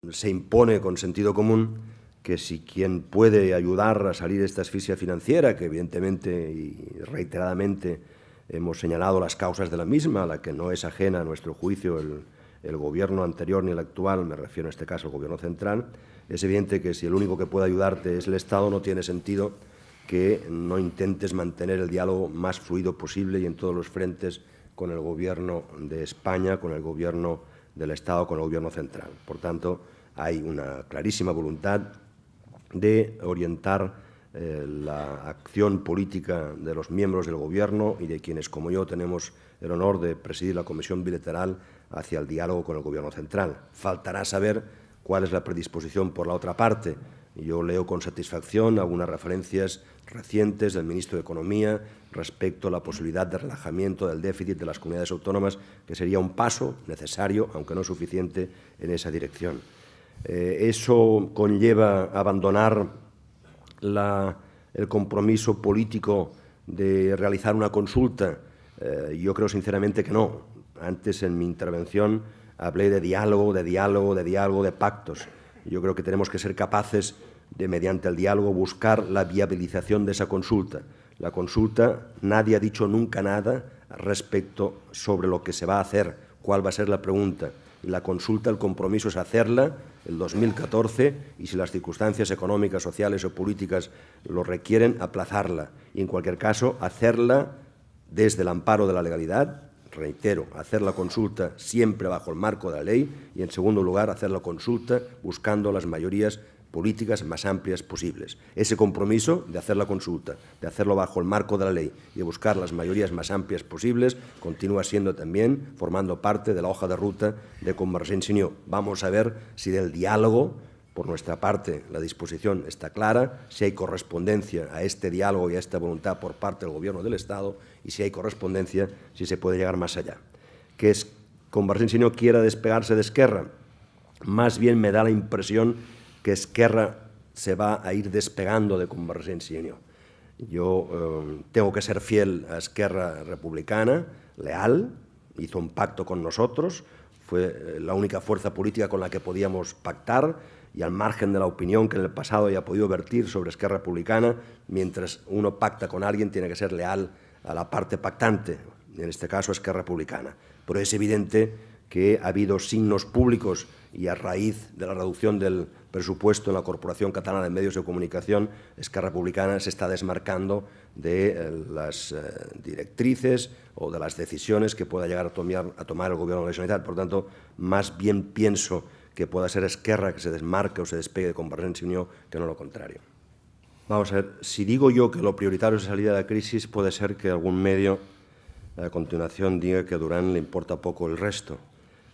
Se impone con sentido común que si quien puede ayudar a salir de esta asfixia financiera, que evidentemente y reiteradamente hemos señalado las causas de la misma, a la que no es ajena a nuestro juicio el Gobierno anterior ni el actual, me refiero en este caso al Gobierno central, es evidente que si el único que puede ayudarte es el Estado, no tiene sentido que no intentes mantener el diálogo más fluido posible y en todos los frentes con el Gobierno de España, con el Gobierno del Estado, con el Gobierno central. Por tanto, hay una clarísima voluntad de orientar la acción política de los miembros del Gobierno y de quienes, como yo, tenemos el honor de presidir la Comisión Bilateral hacia el diálogo con el Gobierno central. Faltará saber cuál es la predisposición por la otra parte. Yo leo con satisfacción algunas referencias recientes del ministro de Economía respecto a la posibilidad de relajamiento del déficit de las comunidades autónomas, que sería un paso necesario, aunque no suficiente, en esa dirección. Eso conlleva abandonar el compromiso político de realizar una consulta. Yo creo sinceramente que no. Antes, en mi intervención, hablé de diálogo, de pactos. Yo creo que tenemos que ser capaces de, mediante el diálogo, buscar la viabilización de esa consulta. La consulta, nadie ha dicho nunca nada respecto sobre lo que se va a hacer, cuál va a ser la pregunta. Y la consulta, el compromiso es hacerla el 2014 y, si las circunstancias económicas, sociales o políticas lo requieren, aplazarla. Y, en cualquier caso, hacerla desde el amparo de la legalidad. Reitero, hacer la consulta siempre bajo el marco de la ley y, en segundo lugar, hacer la consulta buscando las mayorías políticas más amplias posibles. Ese compromiso de hacer la consulta, de hacerlo bajo el marco de la ley y de buscar las mayorías más amplias posibles, continúa siendo también formando parte de la hoja de ruta de Convergència i Unió. Vamos a ver si del diálogo, por nuestra parte, la disposición está clara, si hay correspondencia a este diálogo y a esta voluntad por parte del Gobierno del Estado y, si hay correspondencia, si se puede llegar más allá. Que Convergència i Unió quiera despegarse de Esquerra, más bien me da la impresión que Esquerra se va a ir despegando de Convergència i Unió. Yo tengo que ser fiel a Esquerra Republicana, leal, hizo un pacto con nosotros, fue la única fuerza política con la que podíamos pactar, y al margen de la opinión que en el pasado haya podido vertir sobre Esquerra Republicana, mientras uno pacta con alguien tiene que ser leal a la parte pactante, en este caso Esquerra Republicana. Pero es evidente que ha habido signos públicos y, a raíz de la reducción del presupuesto en la Corporación Catalana de Medios de Comunicación, Esquerra Republicana se está desmarcando de las directrices o de las decisiones que pueda llegar a tomar el Gobierno de la Generalitat. Por tanto, más bien pienso que pueda ser Esquerra que se desmarque o se despegue de Convergència i Unió que no lo contrario. Vamos a ver, si digo yo que lo prioritario es la salida de la crisis, puede ser que algún medio a continuación diga que a Durán le importa poco el resto.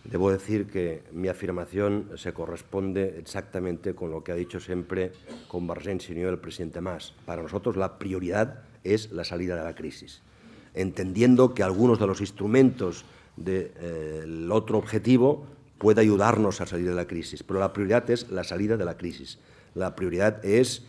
Debo decir que mi afirmación se corresponde exactamente con lo que ha dicho siempre Convergència i Unió y el presidente Mas. Para nosotros la prioridad es la salida de la crisis, entendiendo que algunos de los instrumentos del otro objetivo puede ayudarnos a salir de la crisis, pero la prioridad es la salida de la crisis. La prioridad es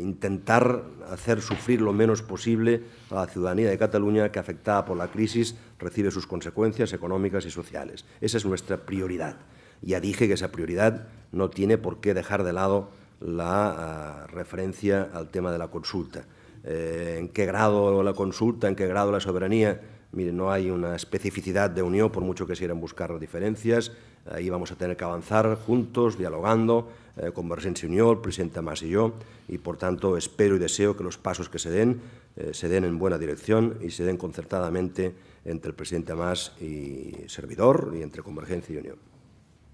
intentar hacer sufrir lo menos posible a la ciudadanía de Cataluña, que, afectada por la crisis, recibe sus consecuencias económicas y sociales. Esa es nuestra prioridad. Ya dije que esa prioridad no tiene por qué dejar de lado la referencia al tema de la consulta. ¿En qué grado la consulta? ¿En qué grado la soberanía? Mire, no hay una especificidad de unión, por mucho que se quieran buscar diferencias. Ahí vamos a tener que avanzar juntos, dialogando, Convergència i Unió, el presidente Mas y yo, y por tanto espero y deseo que los pasos que se den en buena dirección y se den concertadamente entre el presidente Mas y servidor y entre Convergència i Unió.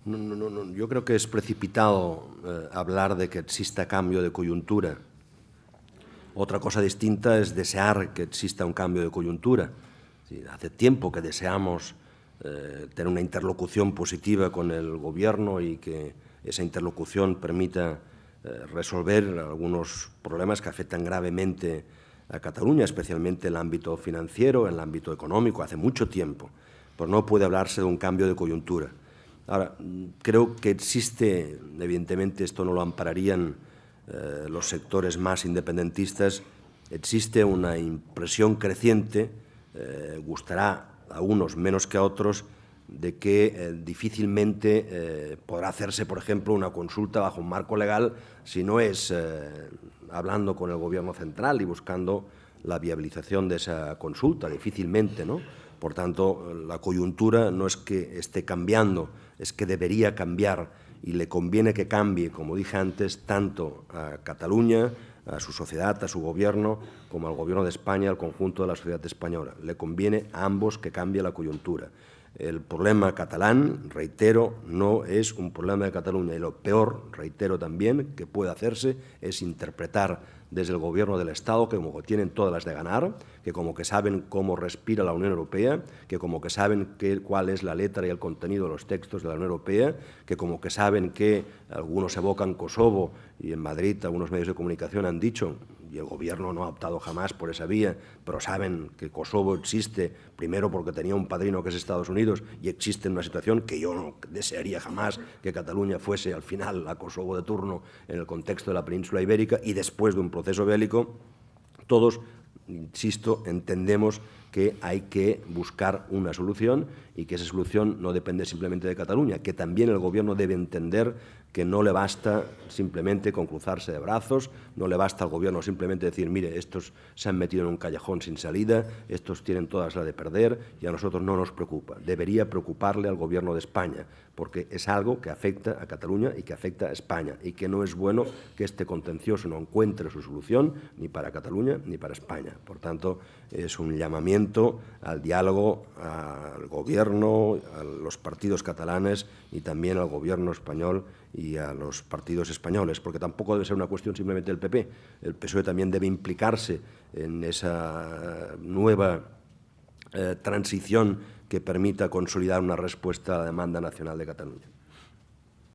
No, yo creo que es precipitado hablar de que exista cambio de coyuntura. Otra cosa distinta es desear que exista un cambio de coyuntura. Hace tiempo que deseamos tener una interlocución positiva con el Gobierno y que esa interlocución permita resolver algunos problemas que afectan gravemente a Cataluña, especialmente en el ámbito financiero, en el ámbito económico, hace mucho tiempo. Pero no puede hablarse de un cambio de coyuntura. Ahora, creo que existe, evidentemente esto no lo ampararían los sectores más independentistas, existe una impresión creciente, gustará a unos menos que a otros, de que difícilmente podrá hacerse, por ejemplo, una consulta bajo un marco legal si no es hablando con el Gobierno central y buscando la viabilización de esa consulta, difícilmente, ¿no? Por tanto, la coyuntura no es que esté cambiando, es que debería cambiar y le conviene que cambie, como dije antes, tanto a Cataluña, a su sociedad, a su gobierno, como al Gobierno de España, al conjunto de la sociedad española. Le conviene a ambos que cambie la coyuntura. El problema catalán, reitero, no es un problema de Cataluña y lo peor, reitero también, que puede hacerse es interpretar desde el Gobierno del Estado que como que tienen todas las de ganar, que como que saben cómo respira la Unión Europea, que como que saben cuál es la letra y el contenido de los textos de la Unión Europea, que como que saben que algunos evocan Kosovo y en Madrid algunos medios de comunicación han dicho, y el Gobierno no ha optado jamás por esa vía, pero saben que Kosovo existe, primero porque tenía un padrino que es Estados Unidos y existe en una situación que yo no desearía jamás que Cataluña fuese al final la Kosovo de turno en el contexto de la península ibérica y después de un proceso bélico, todos, insisto, entendemos que hay que buscar una solución y que esa solución no depende simplemente de Cataluña, que también el Gobierno debe entender que no le basta simplemente con cruzarse de brazos, no le basta al Gobierno simplemente decir, mire, estos se han metido en un callejón sin salida, estos tienen todas las de perder y a nosotros no nos preocupa. Debería preocuparle al Gobierno de España, porque es algo que afecta a Cataluña y que afecta a España y que no es bueno que este contencioso no encuentre su solución ni para Cataluña ni para España. Por tanto, es un llamamiento al diálogo al Gobierno, a los partidos catalanes y también al Gobierno español y a los partidos españoles, porque tampoco debe ser una cuestión simplemente del PP. El PSOE también debe implicarse en esa nueva transición que permita consolidar una respuesta a la demanda nacional de Cataluña.